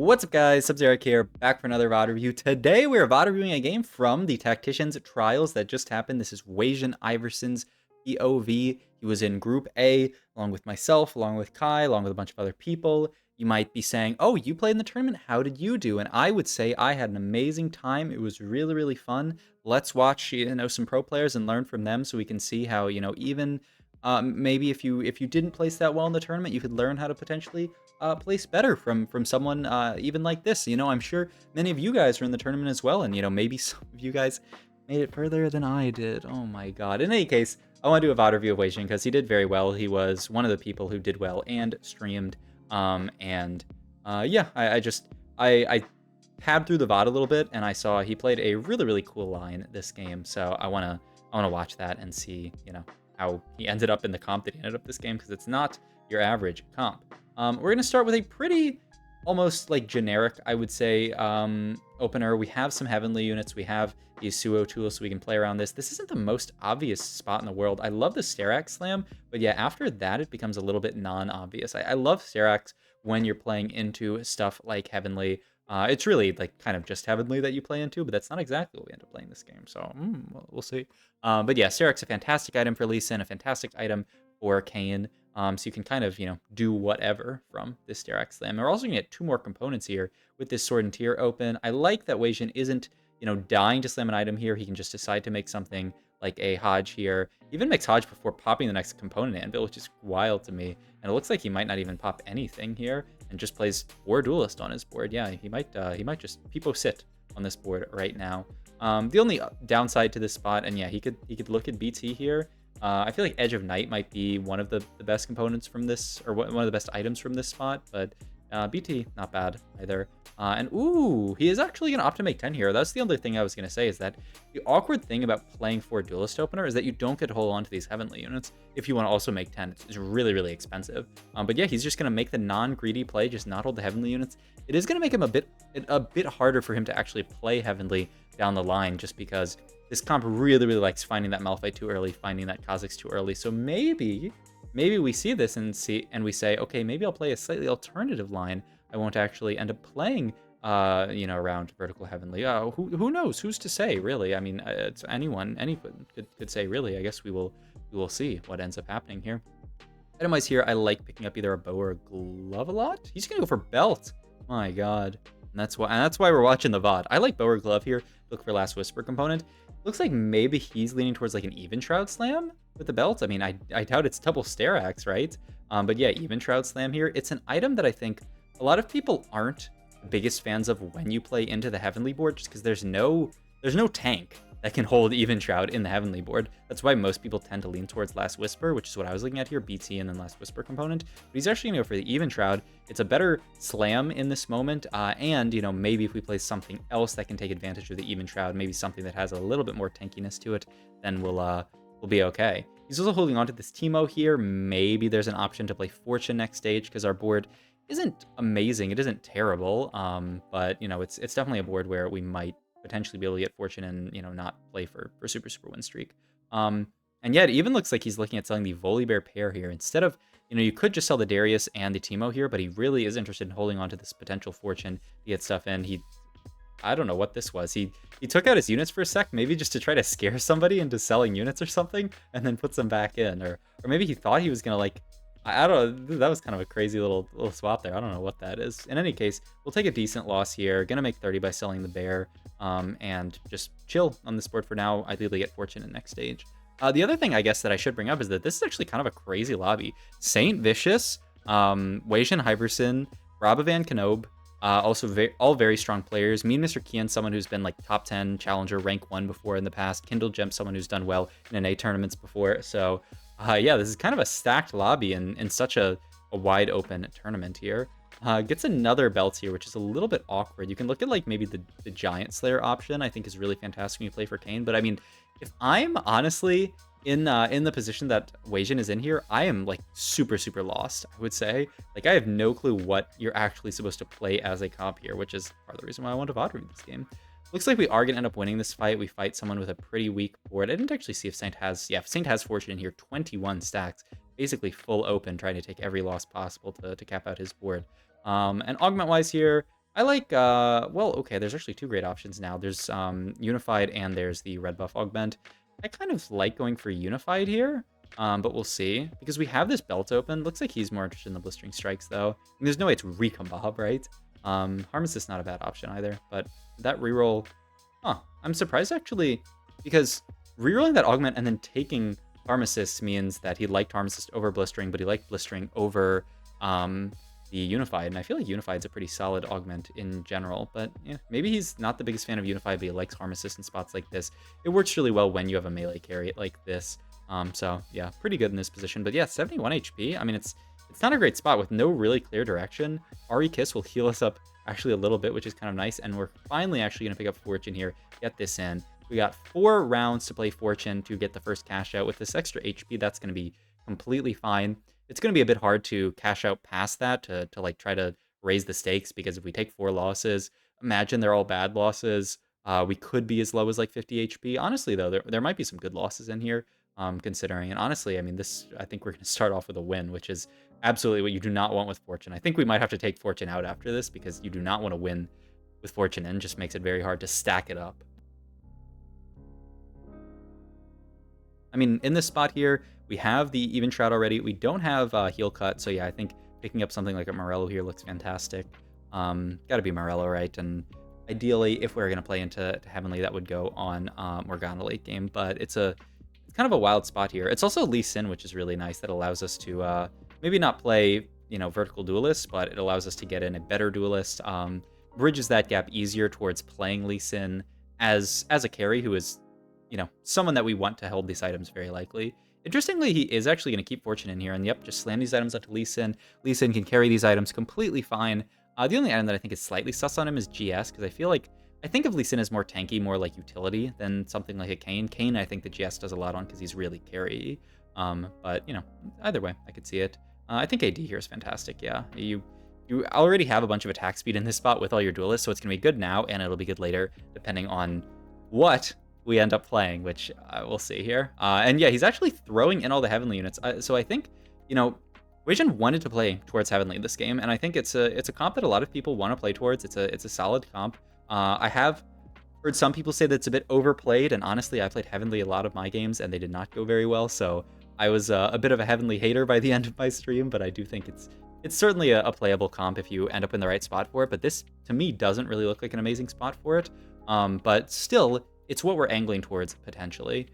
What's up, guys? Sub-Zero here, back for another VOD review. Today we're VOD reviewing a game from the Tacticians Trials that just happened. This is WasianIverson's VOD. He was in Group A, along with myself, along with Kai, along with a bunch of other people. You might be saying, oh, you played in the tournament? How did you do? And I would say I had an amazing time. It was really, really fun. Let's watch, some pro players and learn from them so we can see how, even maybe if you didn't place that well in the tournament, you could learn how to potentially place better from someone even like this. I'm sure many of you guys are in the tournament as well, and maybe some of you guys made it further than I did. Oh my god. In any case, I want to do a VOD review of Wasian because he did very well. He was one of the people who did well and streamed. Yeah, I tabbed through the VOD a little bit and I saw he played a really, really cool line this game. So I wanna watch that and see, how he ended up in the comp that he ended up this game, because it's not your average comp. We're gonna start with a pretty almost like generic, I would say, opener. We have some heavenly units. We have these Suo tools so we can play around this. This isn't the most obvious spot in the world. I love the Sterax slam, but yeah, after that, it becomes a little bit non-obvious. I love Sterax when you're playing into stuff like heavenly. It's really like kind of just heavenly that you play into, but that's not exactly what we end up playing this game. So we'll see. But yeah, Sterax, a fantastic item for Lee Sin, a fantastic item for Kayn. So you can kind of, do whatever from this Sterax Slam. And we're also going to get two more components here with this Sword and Tear open. I like that Wasian isn't, dying to slam an item here. He can just decide to make something like a Hodge here. He even makes Hodge before popping the next component anvil, which is wild to me. And it looks like he might not even pop anything here and just plays 4 Duelist on his board. Yeah, he might just Peepo sit on this board right now. The only downside to this spot, and yeah, he could look at BT here. I feel like Edge of Night might be one of the best components from this, or one of the best items from this spot, but BT, not bad either. And ooh, he is actually going to opt to make 10 here. That's the other thing I was going to say, is that the awkward thing about playing 4 Duelist Opener is that you don't get to hold on to these heavenly units if you want to also make 10. It's really, really expensive. But yeah, he's just going to make the non-greedy play, just not hold the heavenly units. It is going to make him a bit harder for him to actually play heavenly down the line, just because this comp really, really likes finding that Malphite too early, finding that Kha'Zix too early. So maybe we see this and we say, okay, maybe I'll play a slightly alternative line. I won't actually end up playing, around vertical heavenly. Who knows? Who's to say, really? I mean, it's anyone could say, really. I guess we will see what ends up happening here. Item-wise here, I like picking up either a bow or a glove a lot. He's gonna go for belt. My god. And that's why we're watching the VOD. I like bow or glove here. Look for Last Whisper component. Looks like maybe he's leaning towards like an Even Shroud Slam with the belt. I mean, I doubt it's double Sterax, right? But yeah, Even Shroud Slam here. It's an item that I think a lot of people aren't the biggest fans of when you play into the Heavenly board, just because there's no tank that can hold Even Shroud in the Heavenly board. That's why most people tend to lean towards Last Whisper, which is what I was looking at here, BT and then Last Whisper component. But he's actually going to go for the Even Shroud. It's a better slam in this moment, and, maybe if we play something else that can take advantage of the Even Shroud, maybe something that has a little bit more tankiness to it, then we'll be okay. He's also holding on to this Teemo here. Maybe there's an option to play Fortune next stage, because our board isn't amazing. It isn't terrible, but, it's definitely a board where we might potentially be able to get Fortune and, not play for super win streak. And yeah, it even looks like he's looking at selling the Volibear pair here. Instead of, you could just sell the Darius and the Teemo here, but he really is interested in holding on to this potential Fortune to get stuff in. I don't know what this was. He took out his units for a sec, maybe just to try to scare somebody into selling units or something, and then puts them back in. Or maybe he thought he was going to, like, I don't know, that was kind of a crazy little swap there. I don't know what that is. In any case, we'll take a decent loss here. Gonna make 30 by selling the bear, and just chill on this board for now. Ideally get Fortune in next stage. The other thing I guess that I should bring up is that this is actually kind of a crazy lobby. Saint Vicious, WasianIverson, Rabovan Kenob, also all very strong players. Me and Mr. Kian, someone who's been like top 10 challenger, rank 1 before in the past. Kindle Gem, someone who's done well in NA tournaments before. So yeah, this is kind of a stacked lobby in such a wide open tournament here. Gets another belt here, which is a little bit awkward. You can look at like maybe the Giant Slayer option. I think is really fantastic when you play for Kayn. But I mean, if I'm honestly in the position that Wasian is in here, I am like super lost, I would say. Like, I have no clue what you're actually supposed to play as a comp here, which is part of the reason why I want to VOD review this game. Looks like we are going to end up winning this fight. We fight someone with a pretty weak board. I didn't actually see if Saint has... Yeah, if Saint has Fortune in here, 21 stacks. Basically full open, trying to take every loss possible to cap out his board. And Augment-wise here, I like, well, okay, there's actually two great options now. There's Unified and there's the red buff Augment. I kind of like going for Unified here, but we'll see. Because we have this belt open. Looks like he's more interested in the Blistering Strikes, though. And there's no way it's Recombob, right? Harmless not a bad option either, but that reroll, I'm surprised actually, because rerolling that Augment and then taking Harm Assist means that he liked Harm Assist over Blistering, but he liked Blistering over the Unified, and I feel like Unified's a pretty solid Augment in general, but yeah, maybe he's not the biggest fan of Unified, but he likes Harm Assist in spots like this. It works really well when you have a melee carry like this, so yeah, pretty good in this position, but yeah, 71 HP, I mean, it's not a great spot with no really clear direction. Ari Kiss will heal us up actually a little bit, which is kind of nice, and we're finally actually going to pick up Fortune here, get this in. We got 4 rounds to play Fortune to get the first cash out. With this extra HP, that's going to be completely fine. It's going to be a bit hard to cash out past that to like try to raise the stakes, because if we take 4 losses, imagine they're all bad losses. We could be as low as like 50 HP. Honestly, though, there might be some good losses in here, considering. And honestly, I mean, I think we're going to start off with a win, which is absolutely what you do not want with Fortune. I think we might have to take Fortune out after this, because you do not want to win with Fortune in. Just makes it very hard to stack it up. I mean, in this spot here, we have the Even Shroud already. We don't have Heal Cut, so yeah, I think picking up something like a Morello here looks fantastic. Gotta be Morello, right? And ideally, if we're gonna play into Heavenly, that would go on Morgana late game, but it's kind of a wild spot here. It's also Lee Sin, which is really nice. That allows us to maybe not play, vertical duelist, but it allows us to get in a better duelist. Bridges that gap easier towards playing Lee Sin as a carry who is, someone that we want to hold these items very likely. Interestingly, he is actually going to keep Fortune in here, and yep, just slam these items onto Lee Sin. Lee Sin can carry these items completely fine. The only item that I think is slightly sus on him is GS, because I think of Lee Sin as more tanky, more like utility than something like a Kayn. Kayn, I think the GS does a lot on because he's really carry. But, either way, I could see it. I think AD here is fantastic, yeah. You already have a bunch of attack speed in this spot with all your duelists, so it's going to be good now, and it'll be good later, depending on what we end up playing, which we'll see here. And yeah, he's actually throwing in all the Heavenly units. So I think, Wasian wanted to play towards Heavenly this game, and I think it's a comp that a lot of people want to play towards. It's a solid comp. I have heard some people say that it's a bit overplayed, and honestly, I played Heavenly a lot of my games, and they did not go very well, so I was a bit of a Heavenly hater by the end of my stream, but I do think it's certainly a playable comp if you end up in the right spot for it, but this, to me, doesn't really look like an amazing spot for it. But still, it's what we're angling towards, potentially.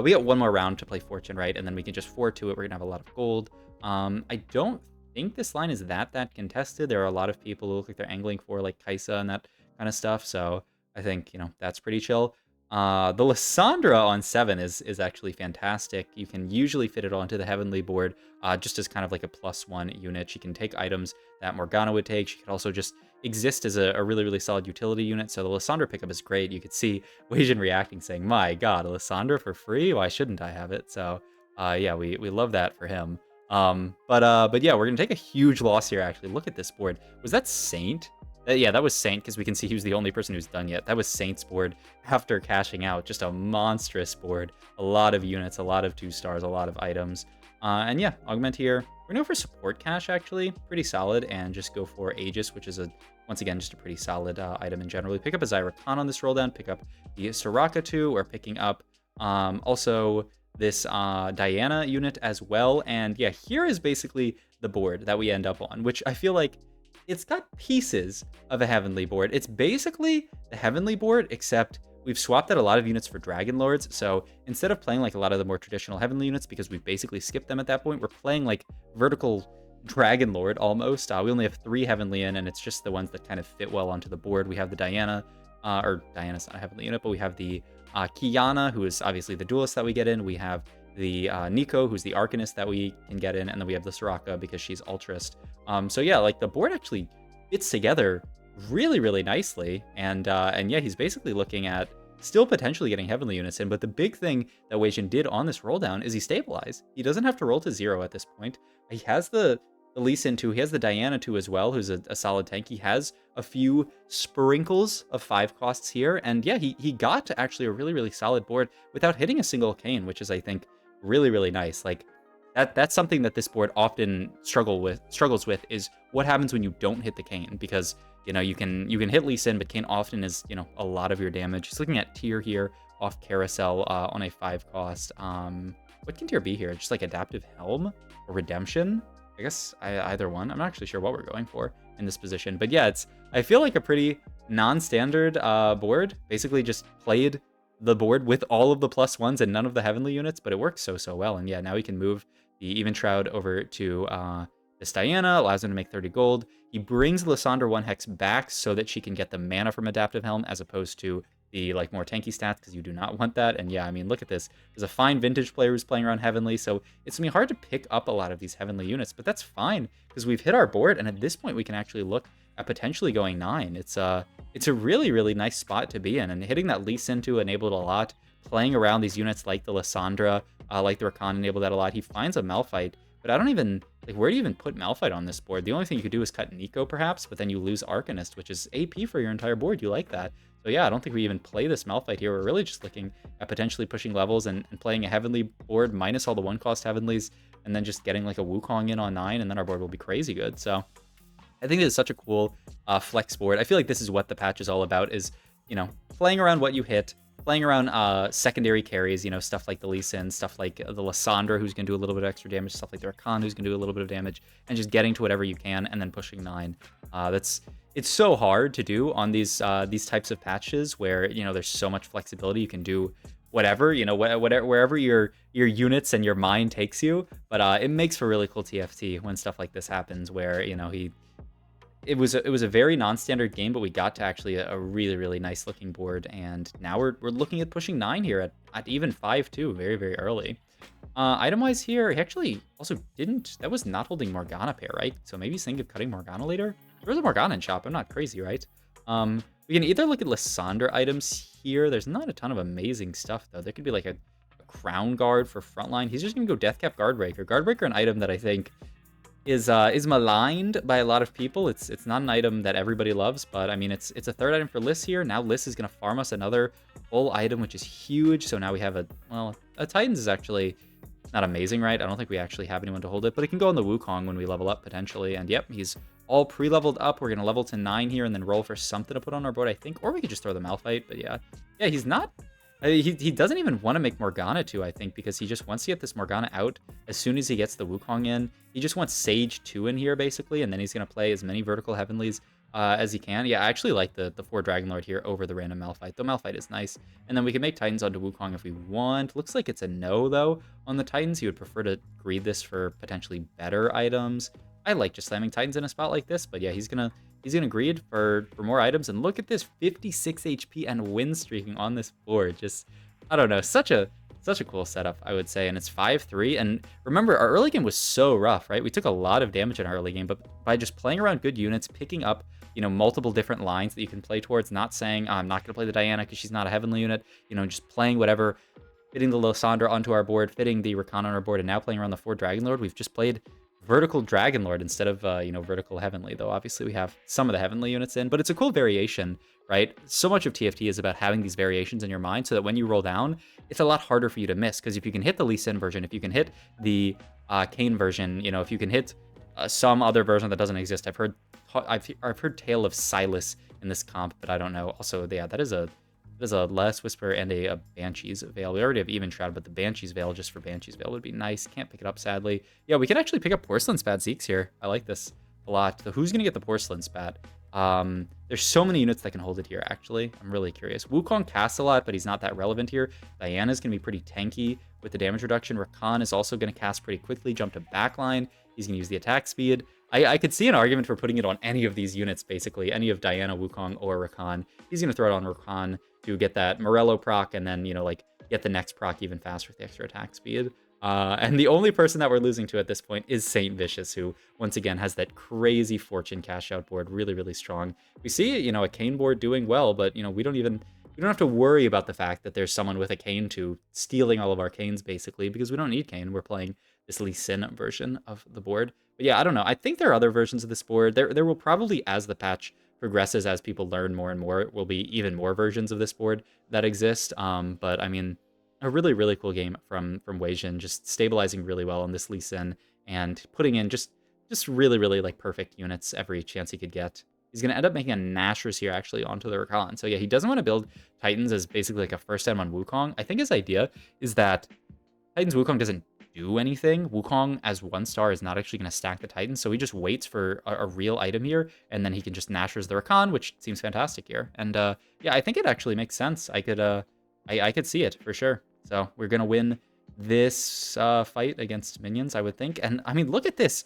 We got one more round to play Fortune, right? And then we can just 4-2 it. We're going to have a lot of gold. I don't think this line is that contested. There are a lot of people who look like they're angling for, like, Kaisa and that kind of stuff. So I think, that's pretty chill. The Lissandra on 7 is actually fantastic. You can usually fit it onto the Heavenly board, just as kind of like a +1 unit. She can take items that Morgana would take. She could also just exist as a really, really solid utility unit. So the Lissandra pickup is great. You could see Wasian reacting, saying, my god, a Lissandra for free? Why shouldn't I have it? So yeah, we love that for him. But yeah, we're gonna take a huge loss here, actually. Look at this board. Was that Saint? Yeah, that was Saint, because we can see he was the only person who's done yet. That was Saint's board after cashing out. Just a monstrous board. A lot of units, a lot of 2 stars, a lot of items. And yeah, Augment here. We're going to go for support cash, actually. Pretty solid. And just go for Aegis, which is, once again, just a pretty solid item in general. We pick up a Zyra Khan on this roll down. Pick up the Soraka 2. We're picking up also this Diana unit as well. And yeah, here is basically the board that we end up on, which I feel like it's got pieces of a Heavenly board. It's basically the Heavenly board, except we've swapped out a lot of units for Dragon Lords. So instead of playing like a lot of the more traditional Heavenly units, because we've basically skipped them at that point, we're playing like vertical Dragon Lord almost. We only have 3 Heavenly in, and it's just the ones that kind of fit well onto the board. We have the Diana, or Diana's not a Heavenly unit, but we have the Kiana, who is obviously the duelist that we get in. We have the Nico, who's the Arcanist that we can get in, and then we have the Soraka because she's Ultrist. So yeah, like the board actually fits together really, really nicely, and yeah, he's basically looking at still potentially getting Heavenly units in, but the big thing that Wasian did on this roll down is he stabilized. He doesn't have to roll to 0 at this point. He has the Lee Sin 2, he has the Diana 2 as well, who's a solid tank. He has a few sprinkles of 5 costs here, and yeah, he got to actually a really, really solid board without hitting a single Kayn, which is, I think, really, really nice. Like, that's something that this board often struggles with is what happens when you don't hit the Kayn, because you know you can hit Lee Sin, but Kayn often is, you know, a lot of your damage. Just looking at tier here off Carousel on a 5 cost. What can tier be here? Just like Adaptive Helm or Redemption? I guess either one. I'm not actually sure what we're going for in this position, but yeah, I feel like a pretty non-standard board. Basically, just played the board with all of the +1s and none of the heavenly units, but it works so well. And yeah, now we can move the Even Shroud over to this Diana, allows him to make 30 gold. He brings Lysandra 1 Hex back so that she can get the mana from Adaptive Helm as opposed to the like more tanky stats, because you do not want that. And yeah, I mean, look at this. There's a fine vintage player who's playing around Heavenly, so it's gonna be hard to pick up a lot of these Heavenly units, but that's fine because we've hit our board, and at this point we can actually look at potentially going 9. It's a really nice spot to be in, and hitting that Lee Sin to enabled a lot. Playing around these units like the Lysandra, like the Rakan enabled that a lot. He finds a Malphite, but I don't even, like, where do you even put Malphite on this board? The only thing you could do is cut Nico, perhaps, but then you lose Arcanist, which is AP for your entire board. You like that. So yeah, I don't think we even play this Malphite here. We're really just looking at potentially pushing levels and playing a Heavenly board minus all the 1-cost Heavenlies, and then just getting like a Wukong in on 9, and then our board will be crazy good. So I think it's such a cool flex board. I feel like this is what the patch is all about, is, you know, playing around what you hit, playing around secondary carries, you know, stuff like the Lee Sin, stuff like the Lysandra, who's going to do a little bit of extra damage, stuff like the Rakan, who's going to do a little bit of damage, and just getting to whatever you can, and then pushing 9. It's so hard to do on these types of patches where, you know, there's so much flexibility. You can do whatever, you know, wherever your units and your mind takes you. But it makes for really cool TFT when stuff like this happens, where, you know, it was a very non-standard game, but we got to actually a really nice looking board, and now we're looking at pushing 9 here at even 5 too, very early. Item-wise here, he actually also didn't, that was not holding Morgana pair, right? So maybe he's thinking of cutting Morgana later? There was a Morgana in shop, I'm not crazy, right? We can either look at Lysandra items here. There's not a ton of amazing stuff, though. There could be like a Crown Guard for frontline. He's just gonna go Deathcap Guardbreaker. Guardbreaker, an item that I think is maligned by a lot of people. It's not an item that everybody loves, but I mean, it's a third item for Liss here. Now Liss is gonna farm us another full item, which is huge. So now we have a Titans is actually not amazing, right? I don't think we actually have anyone to hold it, but it can go on the Wukong when we level up potentially. And yep, he's all pre-leveled up. We're gonna level to 9 here and then roll for something to put on our board, I think, or we could just throw the Malphite. But yeah, he's not. He doesn't even want to make Morgana 2, I think, because he just wants to get this Morgana out as soon as he gets the Wukong in. He just wants Sage 2 in here, basically, and then he's going to play as many vertical Heavenlies as he can. Yeah, I actually like the 4 Dragonlord here over the random Malphite. The Malphite is nice. And then we can make Titans onto Wukong if we want. Looks like it's a no, though, on the Titans. He would prefer to greed this for potentially better items. I like just slamming Titans in a spot like this, but yeah, he's gonna greed for more items. And look at this 56 HP and win streaking on this board. Just, I don't know, such a cool setup, I would say. And it's 5-3. And remember, our early game was so rough, right? We took a lot of damage in our early game, but by just playing around good units, picking up, you know, multiple different lines that you can play towards, not saying, I'm not gonna play the Diana because she's not a heavenly unit, you know, just playing whatever, fitting the Lysandra onto our board, fitting the Rakan on our board, and now playing around the 4 Dragonlord. We've just played vertical Dragonlord instead of, you know, vertical Heavenly, though obviously we have some of the Heavenly units in, but it's a cool variation, right? So much of TFT is about having these variations in your mind so that when you roll down, it's a lot harder for you to miss, because if you can hit the Lee Sin version, if you can hit the Kayn version, you know, if you can hit some other version that doesn't exist. I've heard Tale of Silas in this comp, but I don't know. Also, yeah, that is a Last Whisper and a Banshee's Veil. We already have Even Shroud, but the Banshee's Veil, just for Banshee's Veil, would be nice. Can't pick it up, sadly. Yeah, we can actually pick up Porcelain Spat Zeke's here. I like this a lot. So who's going to get the Porcelain Spat? There's so many units that can hold it here, actually. I'm really curious. Wukong casts a lot, but he's not that relevant here. Diana's going to be pretty tanky with the damage reduction. Rakan is also going to cast pretty quickly, jump to backline. He's going to use the attack speed. I could see an argument for putting it on any of these units, basically. Any of Diana, Wukong, or Rakan. He's going to throw it on Rakan to get that Morello proc, and then, you know, like, get the next proc even faster with the extra attack speed. And the only person that we're losing to at this point is Saint Vicious, who, once again, has that crazy Fortune cash-out board, really strong. We see, you know, a Kayn board doing well, but, you know, we don't have to worry about the fact that there's someone with a Kayn 2 stealing all of our Kayns, basically, because we don't need Kayn. We're playing this Lee Sin version of the board. But yeah, I don't know. I think there are other versions of this board. There will probably, as the patch progresses, as people learn more and more, will be even more versions of this board that exist. But I mean, a really, really cool game from Wasian, just stabilizing really well on this Lee Sin and putting in just really, really like perfect units every chance he could get. He's going to end up making a Nashor's here actually onto the Rakan. So yeah, he doesn't want to build Titans as basically like a first item on Wukong. I think his idea is that Titans Wukong doesn't do anything. Wukong as 1-star is not actually going to stack the Titans, so he just waits for a real item here, and then he can just Nashor's the Rakan, which seems fantastic here. And yeah, I think it actually makes sense. I could see it for sure. So we're gonna win this fight against minions, I would think. And I mean, look at this.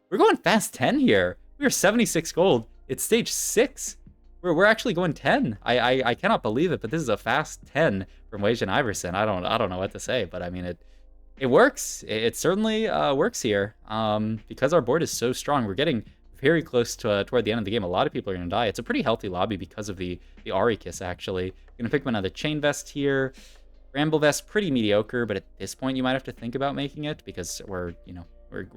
We're going fast 10 here. We are 76 gold. It's stage 6. We're actually going 10. I cannot believe it, but this is a fast 10 from WasianIverson. I don't know what to say, but I mean it works. It certainly works here. Because our board is so strong, we're getting very close to toward the end of the game. A lot of people are gonna die. It's a pretty healthy lobby because of the Ari kiss actually. Gonna pick up another chain vest here. Bramble vest, pretty mediocre, but at this point you might have to think about making it because we're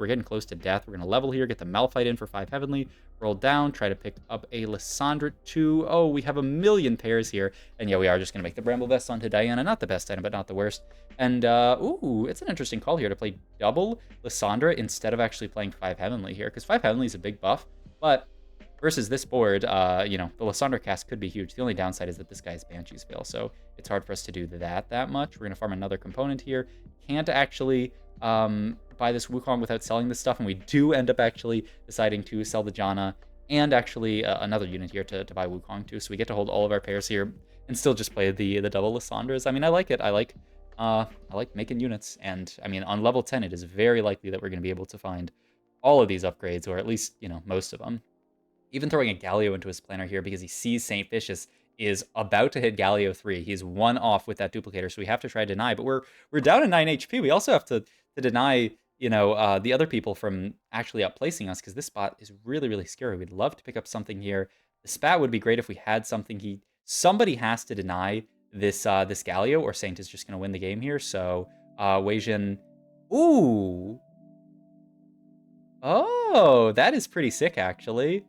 getting close to death. We're gonna level here, get the Malphite in for 5 heavenly, roll down, try to pick up a Lissandra 2. Oh, we have a million pairs here. And yeah, we are just gonna make the Bramble vest onto Diana. Not the best item, but not the worst. And ooh, it's an interesting call here to play double Lissandra instead of actually playing 5 heavenly here, because 5 heavenly is a big buff, but versus this board, the Lissandra cast could be huge. The only downside is that this guy's Banshees fail, so it's hard for us to do that much. We're going to farm another component here. Can't actually buy this Wukong without selling this stuff, and we do end up actually deciding to sell the Janna and actually another unit here to buy Wukong too, so we get to hold all of our pairs here and still just play the double Lissandras. I mean, I like it. I like making units, and I mean, on level 10, it is very likely that we're going to be able to find all of these upgrades, or at least, most of them. Even throwing a Galio into his planner here because he sees St. Vicious is about to hit Galio 3. He's 1 off with that duplicator, so we have to try to deny. But we're down to 9 HP. We also have to deny, the other people from actually outplacing us because this spot is really, really scary. We'd love to pick up something here. The spat would be great if we had something. Somebody has to deny this Galio, or Saint is just going to win the game here. So Wasian, ooh, oh, that is pretty sick actually.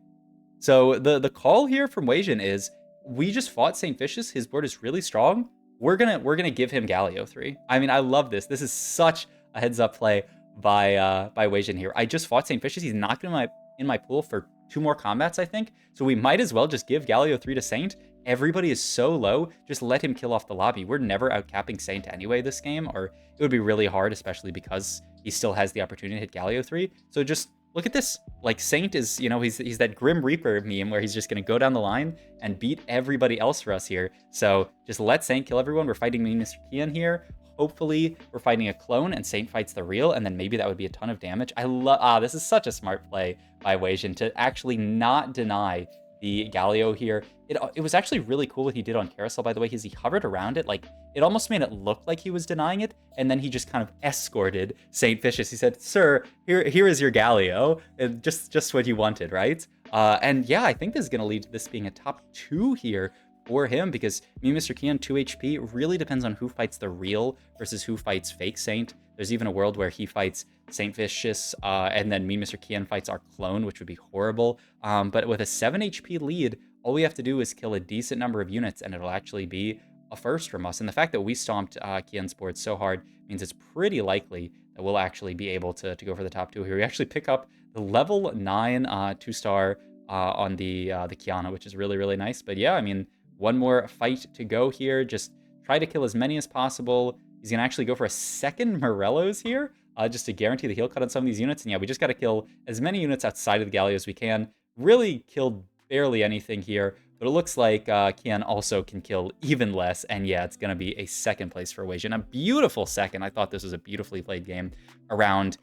So the call here from Wasian is we just fought St. Vicious. His board is really strong. We're gonna give him Galio 3. I mean, I love this. This is such a heads up play by Wasian here. I just fought St. Vicious. He's not in my pool for 2 more combats, I think. So we might as well just give Galio 3 to Saint. Everybody is so low. Just let him kill off the lobby. We're never outcapping Saint anyway this game, or it would be really hard, especially because he still has the opportunity to hit Galio 3. So just look at this. Like, Saint is, he's that Grim Reaper meme where he's just going to go down the line and beat everybody else for us here. So just let Saint kill everyone. We're fighting me, Mr. Kian here. Hopefully we're fighting a clone and Saint fights the real, and then maybe that would be a ton of damage. I love, this is such a smart play by Wasian to actually not deny the Galio here. It was actually really cool what he did on Carousel, by the way, is he hovered around it. Like, it almost made it look like he was denying it, and then he just kind of escorted St. Vicious. He said, "Sir, here is your Galio." And just what you wanted, right? And yeah, I think this is going to lead to this being a top 2 here for him, because me, Mr. Kian, 2 HP, really depends on who fights the real versus who fights fake Saint. There's even a world where he fights St. Vicious, and then me, Mr. Kian, fights our clone, which would be horrible. But with a 7 HP lead, all we have to do is kill a decent number of units, and it'll actually be a first from us. And the fact that we stomped Kian's board so hard means it's pretty likely that we'll actually be able to go for the top 2 here. We actually pick up the level 9 2-star on the Kiana, which is really, really nice. But yeah, I mean, one more fight to go here. Just try to kill as many as possible. He's going to actually go for a second Morello's here, just to guarantee the heal cut on some of these units. And yeah, we just got to kill as many units outside of the Galio as we can. Really killed barely anything here, but it looks like Kian also can kill even less. And yeah, it's going to be a second place for Wasian. A beautiful second. I thought this was a beautifully played game around...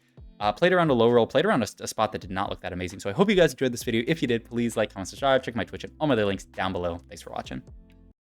played around a low roll, played around a spot that did not look that amazing. So I hope you guys enjoyed this video. If you did, please like, comment, subscribe, check my Twitch and all my other links down below. Thanks for watching.